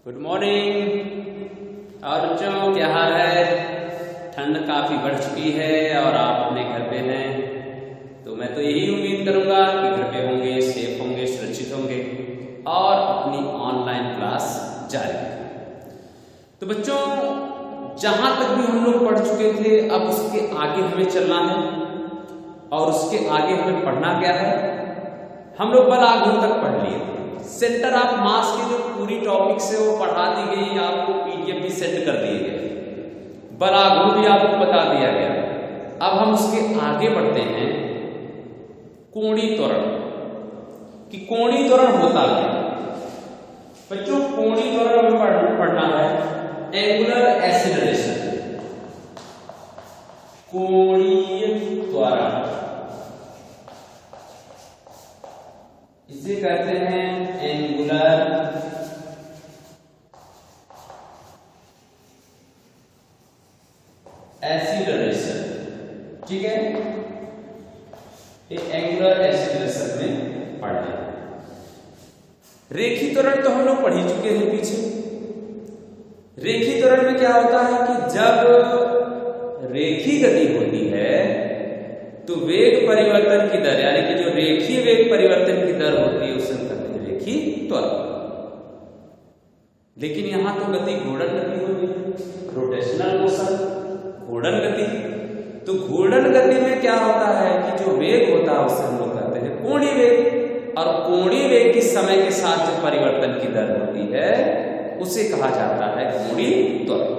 Good morning. और बच्चों क्या हाल है? ठंड काफी बढ़ चुकी है और आप अपने घर पे हैं, तो मैं तो यही उम्मीद करूंगा कि घर पे होंगे, सेफ होंगे, सुरक्षित होंगे और अपनी ऑनलाइन क्लास जारी रखेंगे। तो बच्चों जहां तक भी हम लोग पढ़ चुके थे, अब उसके आगे हमें चलना है और उसके आगे हमें पढ़ना क्या है? हम लोग बलागुण तक पढ़ लिए। सेंटर ऑफ मास की जो पूरी टॉपिक से वो पढ़ा दी गई, आपको पीडीएफ भी सेंड कर दिए गए, बलागुण भी आपको बता दिया गया। अब हम उसके आगे बढ़ते हैं कोणीय त्वरण कि कोणीय त्वरण होता क्या। बच्चों कोणीय त्वरण में पढ़ना है एंगुलर एक्सीलरेशन, कोणीय त्वरण इसे कहते हैं एंगुलर एक्सीलरेशन। ठीक है, ये एंगुलर एक्सीलरेशन में पढ़ रहे हैं। रेखीय त्वरण तो हम लोग पढ़ ही चुके हैं पीछे। रेखीय त्वरण में क्या होता है कि जब रेखीय गति होती है तो वेग परिवर्तन की दर, यानी कि जो रेखीय वेग परिवर्तन की दर होती है उसे हम कहते हैं रेखीय त्वरण। लेकिन यहां तो गति घूर्णन गति होगी, रोटेशनल मोशन, घूर्णन गति। तो घूर्णन गति में क्या होता है कि जो वेग होता है उसे हम लोग कहते हैं कोणीय वेग, और कोणीय वेग की समय के साथ जो परिवर्तन की दर होती है उसे कहा जाता है कोणीय त्वरण।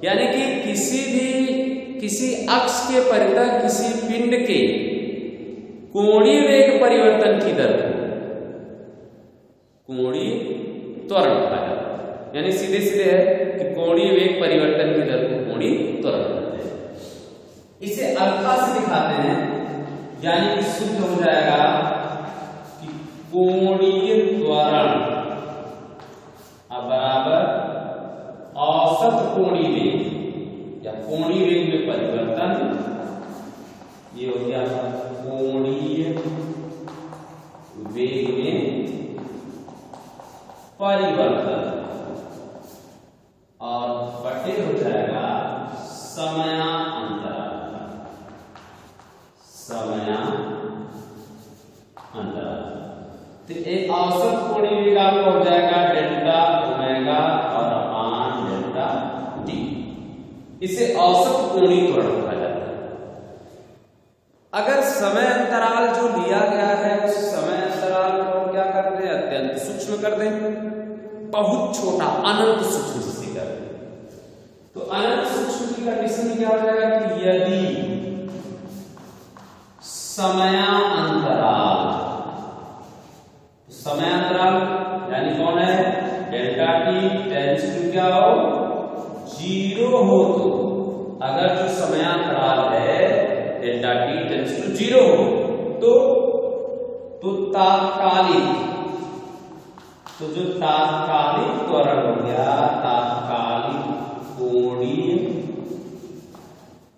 यानी कि किसी अक्ष के परितः किसी पिंड के कोणीय वेग परिवर्तन की दर को कोणीय त्वरण कहा जाता है। यानी सीधे सीधे है कि कोणीय वेग परिवर्तन की दर को कोणीय त्वरण कहते हैं। इसे अल्फा से दिखाते हैं, यानी कि शुद्ध हो जाएगा कि कोणीय त्वरण बराबर औसत कोणीय वेग या कोणीय वेग में परिवर्तन। ये हो गया कोणीय वेग में परिवर्तन और बटे हो जाएगा समयांतराल। तो एक औसत कोणीय वेग आपका हो जाएगा डेल्टा ओमेगा और अपान डेल्टा टी। इसे औसत कोणीय त्वरण कहा जाता है। अगर समय अंतराल जो लिया गया है उस समय अंतराल को क्या कर दें, अत्यंत सूक्ष्म कर दें, बहुत छोटा अनंत सूक्ष्म से कर दें। तो अनंत सूक्ष्म की कंडीशन क्या हो जाएगा कि यदि समयांतराल यानी कौन है, डेल्टा टी टेंड्स टू क्या हो, 0 हो, तो अगर जो समयांतराल है डेल्टा टी टेंड्स टू 0 हो तो तात्कालिक त्वरण हो गया, तात्कालिक कोणीय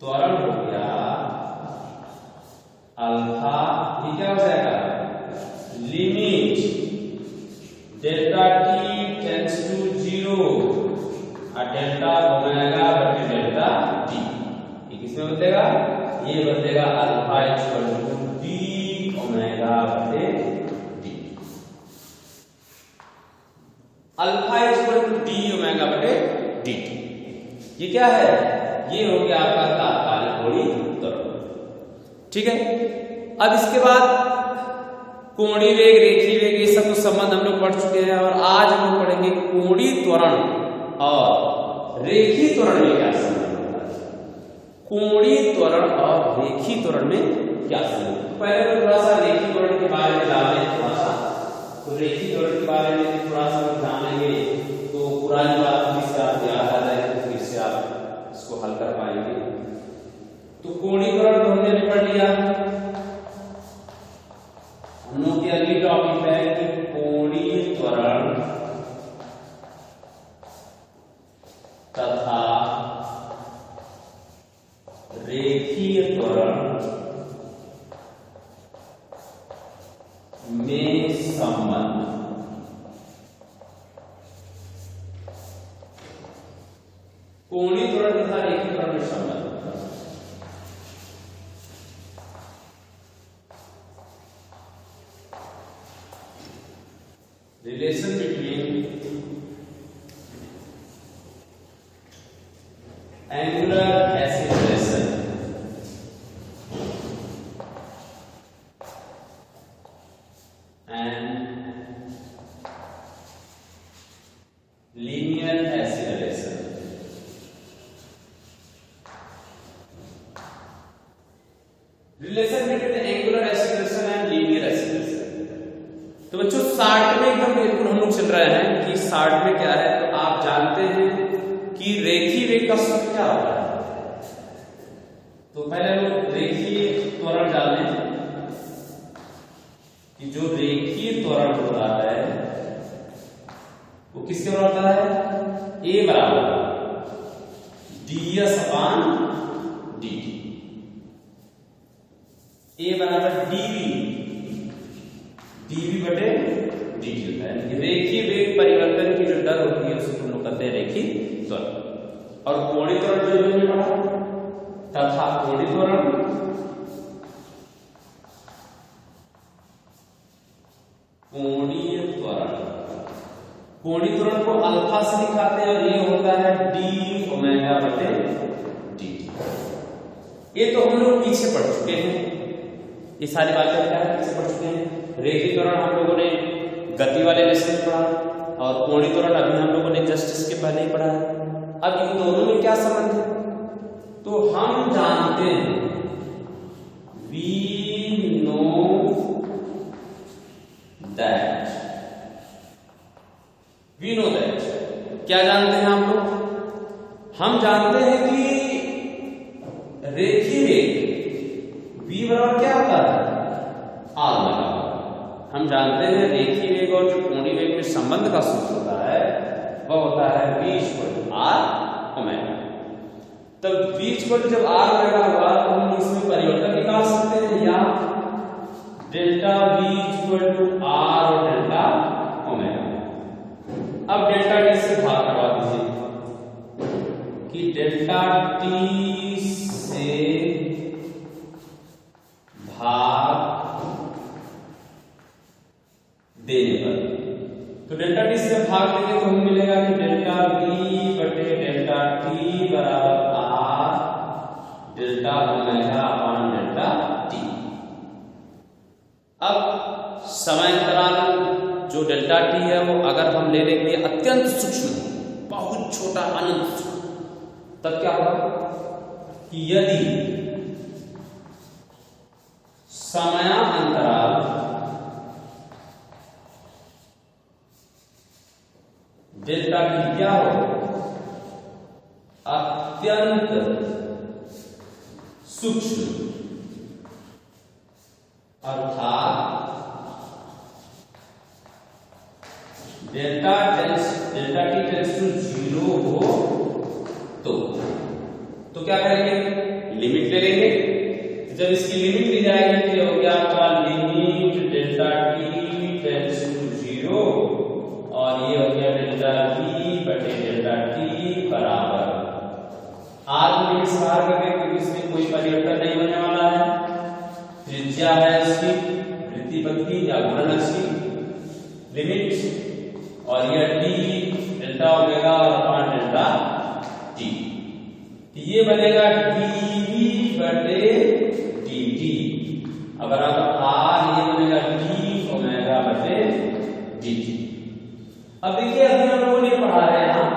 त्वरण हो गया अल्फा। ये क्या हो जाएगा, limit delta T tends to 0 और डेल्टा ओमेगा बटे डेल्टा टी। ये किसमें बदलेगा, ये बदलेगा alpha equal to D omega बटे D. Alpha equal to D omega बटे डी। ये क्या है, ये हो गया आपका तात्कालिक कोणीय त्वरण। ठीक है, अब इसके बाद कोणीय वेग, रेखीय वेग, ये सब तो संबंध हम लोग पढ़ चुके हैं और आज हम लोग पढ़ेंगे कोणीय त्वरण और रेखीय त्वरण में क्या संबंध होता है। कोणीय त्वरण और रेखीय त्वरण में क्या संबंध। पहले तो थोड़ा सा रेखीय त्वरण के बारे में जान लें, थोड़ा सा तो रेखीय त्वरण के बारे में थोड़ा सा जान लेंगे तो पुरानी बात से आप याद आ जाएगी, फिर से आप इसको हल कर पाएंगे। तो कोणीय त्वरण तो हमने पढ़ लिया। हम लोग की अगली टॉपिक है कि कोणीय त्वरण तथा रेखीय त्वरण में संबंध। कोणीय त्वरण तथा रेखीय त्वरण में संबंध। Relation between angular acceleration and linear acceleration. Relation between angular acceleration and linear acceleration. तो बच्चों 60 में एकदम बिल्कुल हम लोग चल रहे हैं कि 60 में क्या है। तो आप जानते हैं कि रेखीय वेग का सूत्र क्या होता है। तो पहले लोग रेखीय त्वरण जान लें कि जो रेखीय त्वरण होता है वो किसके बराबर होता है। ए बराबर ds अपान dt। ए बराबर dv बटे dt होता है। रेखीय वेग परिवर्तन की जो दर होती है उसको हम लोग कहते हैं रेखीय त्वरण। और कोणीय त्वरण जो हमने पढ़ा तथा कोणीय त्वरण कोणीय त्वरण को अल्फा से दिखाते हैं और ये होता है d ओमेगा बटे dt। ये तो हम लोग पीछे पढ़ चुके हैं, ये सारी बातें क्या है पीछे पढ़ चुके हैं। रेखीय त्वरण हम लोगों ने गति वाले लेसन में पढ़ा और कोणीय त्वरण अभी हम लोगों ने जस्ट इसके पहले ही पढ़ा है। अब इन दोनों में क्या संबंध है। तो हम जानते हैं we know that क्या जानते हैं आप लोग। हम जानते हैं कि रेखीय वेग v बराबर क्या होता है r बराबर। हम जानते हैं रेखीय वेग और जो कोणीय वेग में संबंध का सूत्र होता है वह होता है v = r ओमेगा। तब v = जब r ओमेगा होगा तो हम इसमें परिवर्तन निकाल सकते हैं या डेल्टा v = r और डेल्टा ओमेगा। अब डेल्टा t से भाग करवा दीजिए कि डेल्टा t से भाग देने पर तो डेल्टा t से भाग देंगे तो हमें मिलेगा कि डेल्टा v बटे डेल्टा t बराबर r डेल्टा ओमेगा अपान डेल्टा t। अब समय अंतराल जो डेल्टा t है वो अगर हम ले लेंगे अत्यंत सूक्ष्म बहुत छोटा अनंत, तब क्या होगा कि यदि समयांतराल डेल्टा t क्या हो अत्यंत सूक्ष्म अर्थात डेल्टा t टेंड्स टू 0 हो तो क्या करेंगे लिमिट ले लेंगे। जब इसकी लिमिट ली जाएगी तो हो गया आपका limit delta t tends to 0 और ये हो गया डेल्टा v बटे डेल्टा t बराबर r को लिमिट से बाहर करके क्योंकि इसमें कोई परिवर्तन नहीं होने वाला है। त्रिज्या है इसकी वृत्ति पद्धति या घूर्णन की लिमिट और यह d डेल्टा ओमेगा और अपान डेल्टा t। ये बनेगा dv बटे dt। अगर आप r ये बनेगा d ओमेगा बटे dt। अब देखिए अभी हम लोगों ने पढ़ा है यहाँ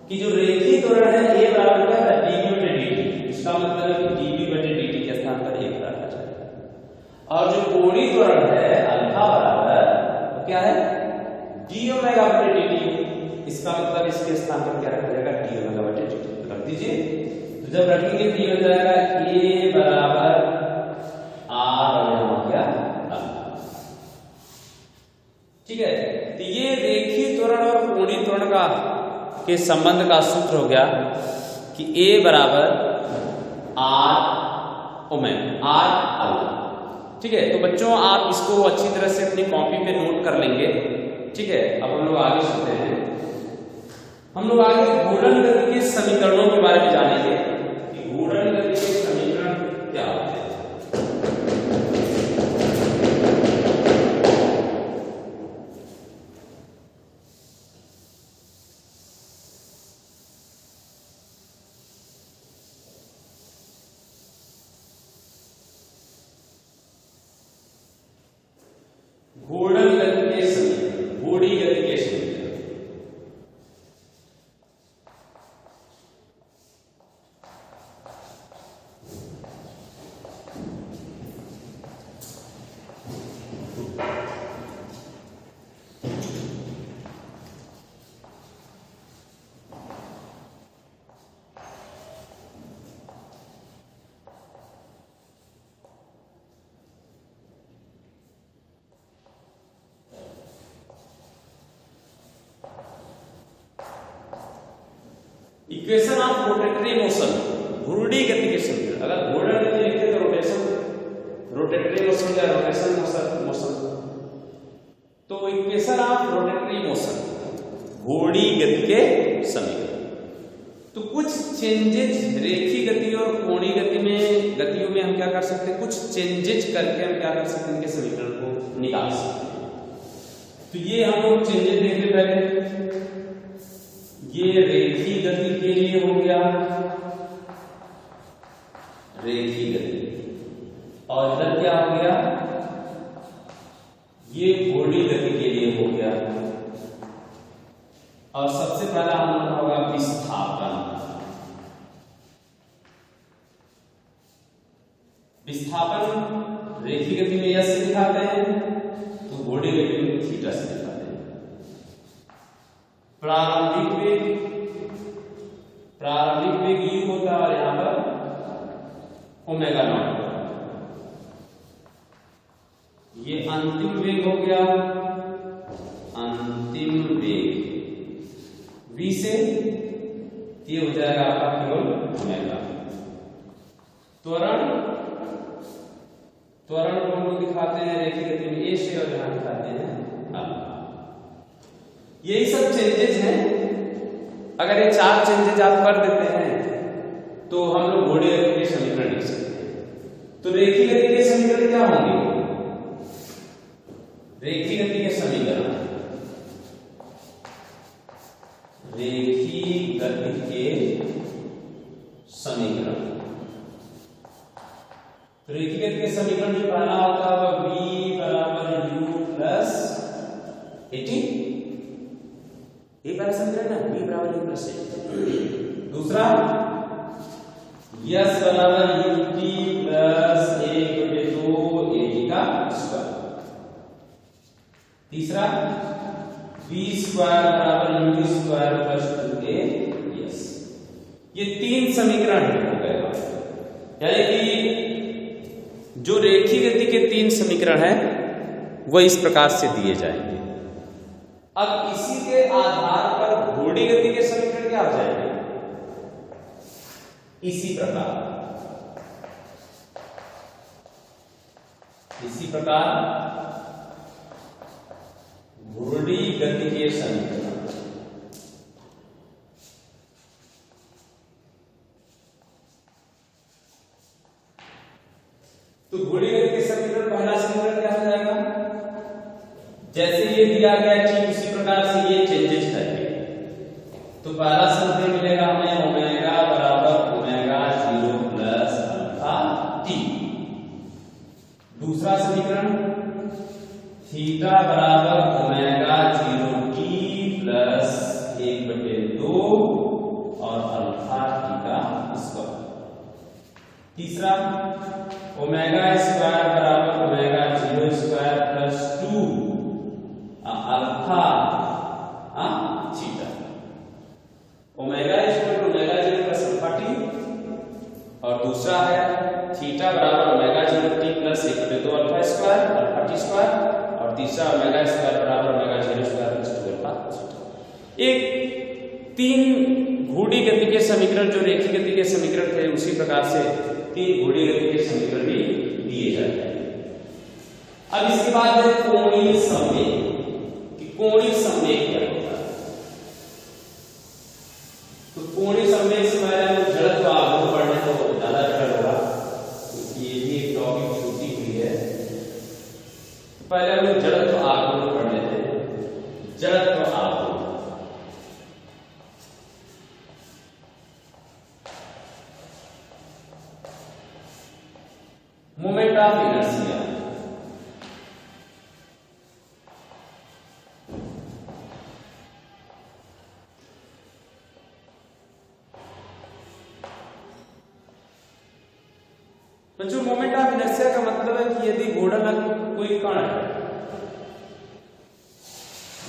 कि जो रेखीय त्वरण है a बराबर क्या है dv बटे dt। इसका मतलब है कि dv बटे dt के स्थान पर a रखा जाएगा। और जो कोणीय त्वरण है अल्फा बराबर तो क्या है d ओमेगा बटे dt। इसका मतलब इसके स्थान पर क्या रखा जाएगा d ओमेगा बटे dt रख दीजिए। तो जब रखेंगे तो ये हो जाएगा a बराबर r और यहाँ हो गया अल्फा। ठीक है, तो ये रेखीय त्वरण और कोणीय त्वरण का के संबंध का सूत्र हो गया कि a बराबर r ओमेगा r अल्फा। ठीक है, तो बच्चों आप इसको अच्छी तरह से अपनी कॉपी पे नोट कर लेंगे। ठीक है, अब हम लोग आगे चलते हैं। हम लोग आगे घूर्णन गति के समीकरणों के बारे में जानेंगे कि घूर्णन गति के समीकरण क्या होते हैं। घूर्णन गति के समीकरण, घूर्णी गति के समीकरण। इक्वेशन ऑफ रोटेटरी मोशन, घूर्णी गति के समीकरण। अगर घूर्णन गति लिखते तो रोटेशन, रोटेटरी मोशन या रोटेशन मोशन। तो इक्वेशन ऑफ रोटेटरी मोशन, घूर्णी गति के समीकरण। तो कुछ चेंजेस रेखीय गति और कोणीय गति में, गतियों में हम क्या कर सकते हैं, कुछ चेंजेस करके हम क्या कर सकते हैं, इनके समीकरण को निकाल सकते हैं। तो ये हम लोग चेंजेस देख ले पहले। ये रेखीय गति के लिए हो गया, रेखीय गति, और इधर क्या हो गया, ये घूर्णी गति के लिए हो गया। और सबसे पहला हमारा होगा विस्थापन। विस्थापन रेखीय गति में यस से दिखाते हैं, तो घूर्णी गति में थीटा से दिखाते हैं। प्रारंभिक वेग यू होता है और यहां पर ओमेगा नॉट। ये अंतिम वेग हो गया, अंतिम वेग v से, ये हो जाएगा आपका केवल ओमेगा। त्वरण को हम लोग दिखाते हैं रेखीय गति में ए से, और यहां दिखाते हैं अल्फा। यही सब चेंजेस हैं। अगर ये 4 चेंजेस आप कर देते हैं तो हम लोग घूर्णी गति के समीकरण लिख सकते हैं। तो रेखीय गति के समीकरण क्या होंगे? रेखीय गति के समीकरण, रेखीय गति के समीकरण, रेखीय गति के समीकरण जो पहला होता है वह v बराबर u प्लस 80, ये पहला समीकरण है, v बराबर u प्लस 80। दूसरा s बराबर ut प्लस 1/2 at का स्क्वायर। तीसरा v स्क्वायर बराबर u स्क्वायर प्लस 2as। ये 3 समीकरण हो गए, यानी कि जो रेखीय गति के 3 समीकरण हैं वह इस प्रकार से दिए जाएंगे। अब इसी के आधार पर घूर्णी गति के समीकरण क्या हो जाएंगे? इसी प्रकार घूर्णी गति के समीकरण। तो घूर्णी गति के समीकरण, पहला समीकरण क्या हो जाएगा? जैसे ये दिया गया ठीक उसी प्रकार से ये चेंजेस करके, तो पहला समीकरण मिलेगा हमें ओमेगा बराबर ओमेगा 0 प्लस अल्फा टी। दूसरा समीकरण थीटा बराबर ओमेगा 0 टी प्लस 1/2 और अल्फा टी का स्क्वायर। तीसरा ओमेगा स्क्वायर बराबर omega 0 square plus 2 alpha theta. Omega equal to omega 0 plus alpha T, और दूसरा है थीटा बराबर omega 0 T plus 1/2 alpha square, alpha T square, और तीसरा ओमेगा स्क्वायर बराबर omega 0 square plus 2 alpha theta. एक 3 घूर्णी गति के समीकरण जो रेखीय गति के समीकरण थे उसी प्रकार से 3 घूर्णी गति के समीकरण भी दिए जाते हैं। अब इसके बाद है कोणीय संवेग। कि कोणीय संवेग क्या होता है? संवेग से पहले हम जड़त्व आघूर्ण पढ़ने तो ज्यादा बेटर होगा, क्योंकि ये भी एक टॉपिक छूटी हुई है। पहले हम लोग जड़त्व आघूर्ण पढ़ लेते हैं। जड़त्व आघूर्ण, मोमेंट ऑफ इनर्शिया। तो जो मोमेंट ऑफ इनर्शिया का मतलब है कि यदि घूर्णन कोई कण है,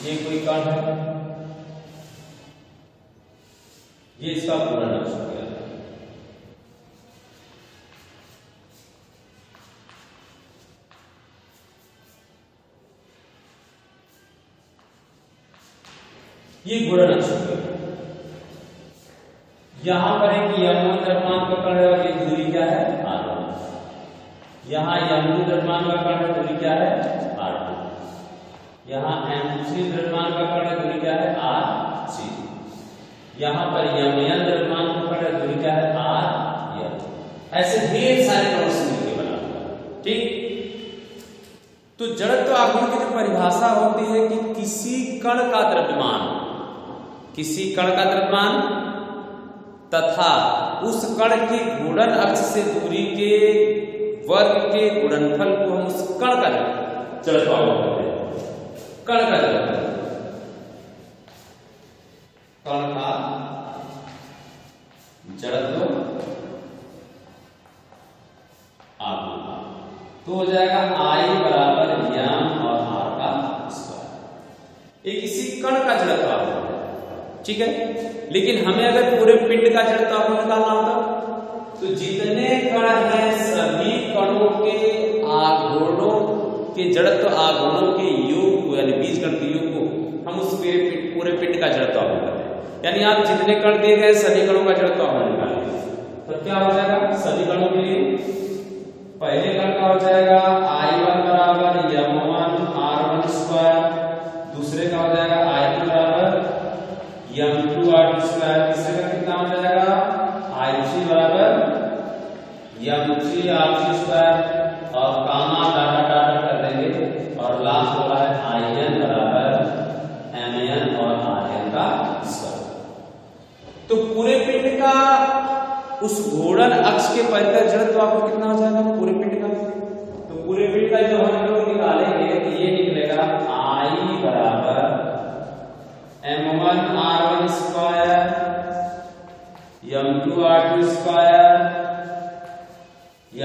ये कोई कण है, ये इसका घूर्णन अक्ष हो गया। ये घूर्णन अक्ष हो गया। यहां पर एक m1 द्रव्यमान का कण है और ये दूरी क्या है, r1। यहाँ m2 द्रव्यमान का कण है, दूरी क्या है, r2। यहाँ m3 द्रव्यमान का कण है, दूरी क्या है, r3। यहाँ पर mn द्रव्यमान का कण है, दूरी क्या है, rn। ऐसे ढेर सारे कणों से मिलकर बना हुआ। ठीक, तो जड़त्व आघूर्ण की जो परिभाषा होती है कि किसी कण का द्रव्यमान, किसी कण का द्रव्यमान तथा उस कण के घूर्णन अक्ष से दूरी के वर्ग के गुणनफल को हम उस कण का जड़त्व आघूर्ण कहते हैं। कण का जड़त्व, कण का जड़त्व आघूर्ण तो हो जाएगा I बराबर m और r का स्क्वायर। ये किसी कण का जड़त्व आघूर्ण है, ठीक है। लेकिन हमें अगर पूरे पिंड का जड़त्व आघूर्ण निकालना होता तो जितने कण हैं सभी कणों के आघूर्णों के जड़त्व आघूर्णों के योग को, यानी बीजगण के योग को हम उस पूरे पिंड का जड़त्व आघूर्ण करते हैं। यानी आप जितने कण दिए गए सभी कणों का जड़त्व आघूर्ण निकालेंगे तो क्या हो जाएगा, सभी कणों के लिए पहले कण का हो जाएगा I1 बराबर m1 r1 स्क्वायर, दूसरे का हो जाएगा I2 बराबर m2 r2 स्क्वायर, तीसरे का कितना हो जाएगा I3 बराबर m3 r3 स्क्वायर, और कामा डाटा डाटा कर देंगे और लास्ट हो रहा है In बराबर mn और rn का स्क्वायर। तो पूरे पिंड का उस घूर्णन अक्ष के परितः जड़त्व आपको कितना हो जाएगा पूरे पिंड का। तो पूरे पिंड का जो हम लोग निकालेंगे तो ये निकलेगा I बराबर m1 r1 square m2 r2 square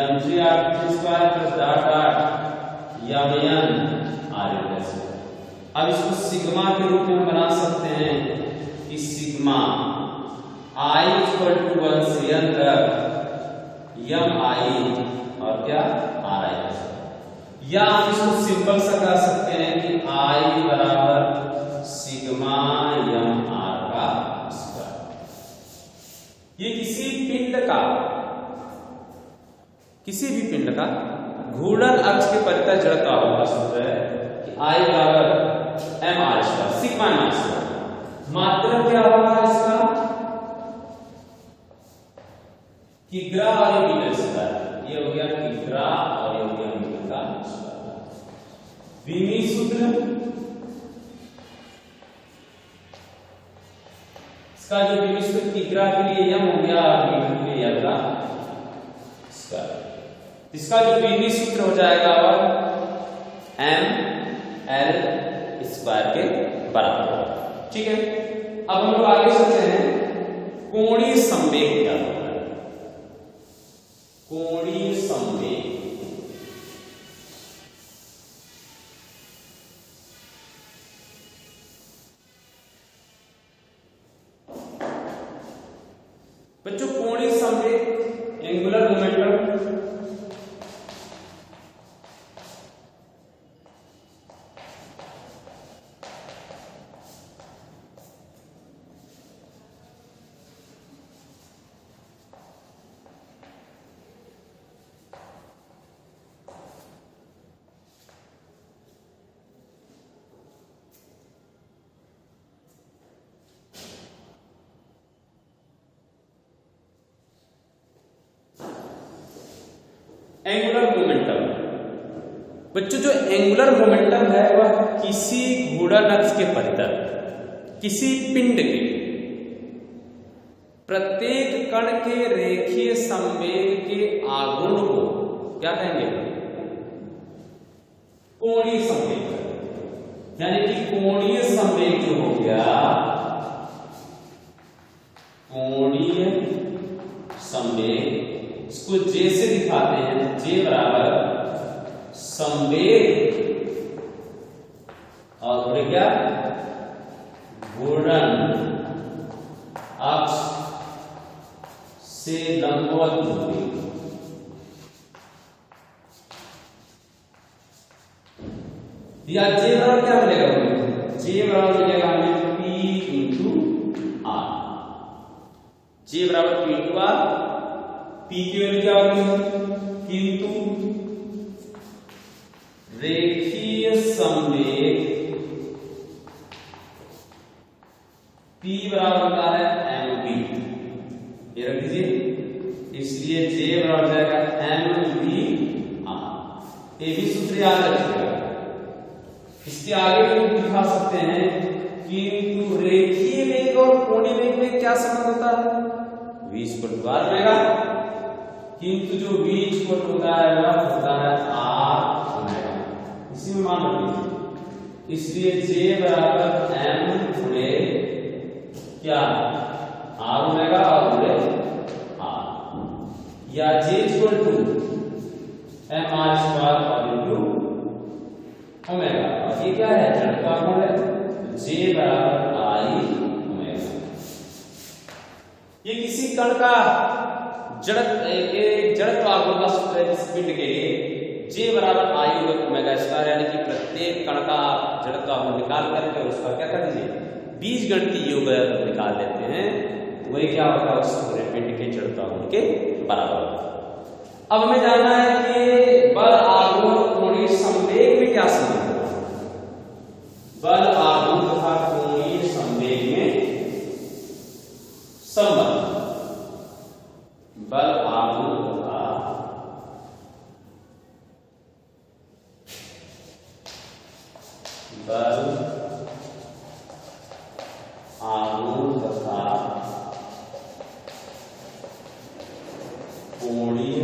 m3 r3 square plus dot dot mn rn square. अब इसको सिग्मा के रूप में बना सकते हैं कि सिग्मा I इक्वल टू 1 से n तक mi और क्या ri, या हम इसको सिंपल सा कर सकते हैं कि I बराबर सिग्मा m r का स्क्वायर। ये किसी पिंड का, किसी भी पिंड का घूर्णन अक्ष के परितः जड़त्व आघूर्ण का सूत्र है कि I बराबर m r square sigma m r square. मात्रक क्या होगा इसका, किग्रा और मीटर स्क्वायर। ये हो गया किग्रा और ये हो गया मीटर का स्क्वायर। विमी सूत्र, इसका जो विमी सूत्र किग्रा के लिए m हो गया और मीटर के लिए l का स्क्वायर। इसका जो विमी सूत्र हो जाएगा और m l स्क्वायर के बराबर। ठीक है, अब हम लोग आगे चलते हैं कोणीय संवेग क्या होता है। कोणीय संवेग, बच्चों कोणीय संवेग एंगुलर मोमेंटम बच्चों जो एंगुलर मोमेंटम है वह किसी घूर्णन अक्ष के परितः किसी पिंड के प्रत्येक कण के रेखीय संवेग के आघूर्ण को क्या कहेंगे? कोणीय संवेग। यानी कि कोणीय संवेग जो हो गया, कोणीय संवेग, इसको जे से दिखाते हैं। जे बराबर संवेग और क्या? घूर्णन अक्ष से लंबवत दूरी। या जे बराबर क्या मिलेगा? जे बराबर मिलेगा हमें P इंटू R। जे बराबर P इंटू R। P की वैल्यू क्या होगी? किंतु रेखीय संवेग P बराबर होता है mv। ये रख दीजिए, इसलिए J बराबर जाएगा mv R। ये भी सूत्र याद रखिएगा। इसके आगे भी दिखा सकते हैं किंतु रेखीय वेग और कोणीय वेग में क्या संबंध होता है? v इक्वल R रहेगा, किंतु जो v इक्वल होता है वह होता है R ओमेगा। इसी में मान रखिए, इसलिए J बराबर m गुणे क्या? R ओमेगा और गुणे R, या J equal to m R square और इंटू ओमेगा। और ये क्या है? जड़त्व गुण है। J बराबर I ओमेगा। ये किसी कण का जड़त्व आघूर्ण का सूत्र है। इस पिंड के लिए J बराबर I ओमेगा स्क्वायर, यानी कि प्रत्येक कण का जड़त्व आघूर्ण निकाल करके उसका क्या कर दीजिए? बीजगणितीय योग निकाल देते हैं, तो वही क्या होता है? उस पूरे पिंड के जड़त्व आघूर्ण के बराबर। अब हमें जानना है कि बल आघूर्ण कोणीय संवेग में क्या संबंध है? बल आघूर्ण तथा कोणीय संवेग में संबंध। बल आघूर्ण तथा बल आघूर्ण तथा कोणीय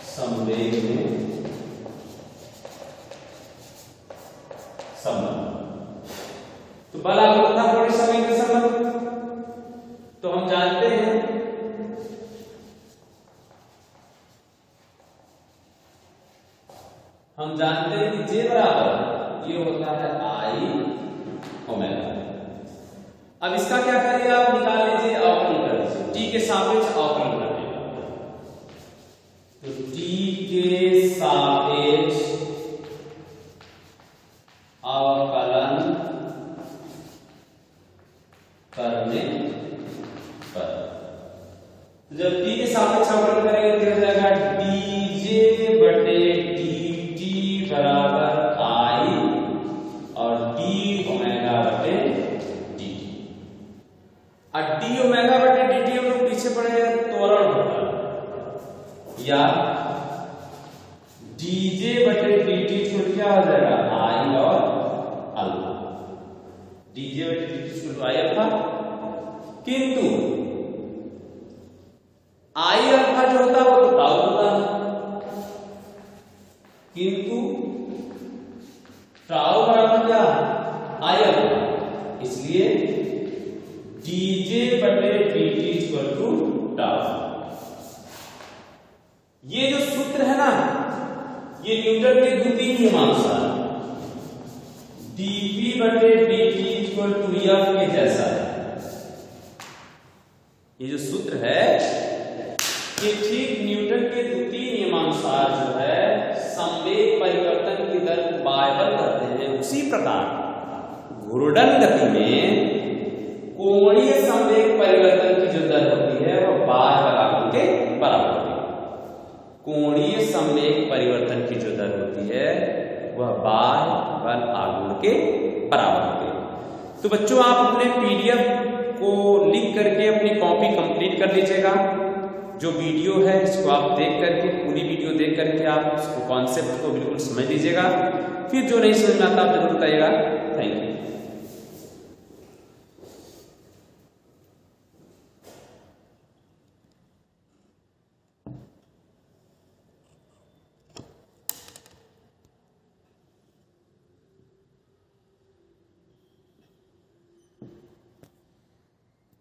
संवेग में संबंध। तो बल आघूर्ण तथा कोणीय संवेग में संबंध तो हम जानते हैं कि J बराबर ये होता है I ओमेगा। अब इसका क्या करिए? आप निकाल लीजिए, अवकलन कर लीजिए। T के सापेक्ष अवकलन करने का, तो T के सापेक्ष अवकलन करने पर जब T के सापेक्ष अवकलन करेंगे तो हो जाएगा dJ बटे dt बराबर I और d ओमेगा बटे dt। और d ओमेगा बटे dt हम लोग पीछे पड़े त्वरण होता है, या dJ बटे dt छोड़ क्या हो जाएगा? I और अल्फा। dJ बटे dt छोड़ I अल्फा, किंतु I अल्फा जो होता है वो तो टाउ होता है, किंतु टाउ बराबर क्या? I alpha. इसलिए dJ बटे dt इक्वल टू टाउ। ये जो सूत्र है ना, ये न्यूटन के द्वितीय नियमानुसार dP बटे dt इक्वल टू F के जैसा है। ये जो सूत्र है ये ठीक न्यूटन के द्वितीय नियमानुसार जो है संवेग परिवर्तन की दर को बायबल करते हैं, उसी प्रकार घूर्णन गति में कोणीय संवेग परिवर्तन की जो दर होती है वह बाह्य आघूर्ण के बराबर होती है। कोणीय संवेग परिवर्तन की जो दर होती है वह बाह्य बल आघूर्ण के बराबर होती है। तो बच्चों आप अपने PDF को लिख करके अपनी कॉपी कंप्लीट कर लीजिएगा। जो वीडियो है इसको आप देख करके, पूरी वीडियो देख करके आप इसको कॉन्सेप्ट को बिल्कुल समझ लीजिएगा। फिर जो नहीं समझ में आता आप जरूर बताइएगा। Thank you.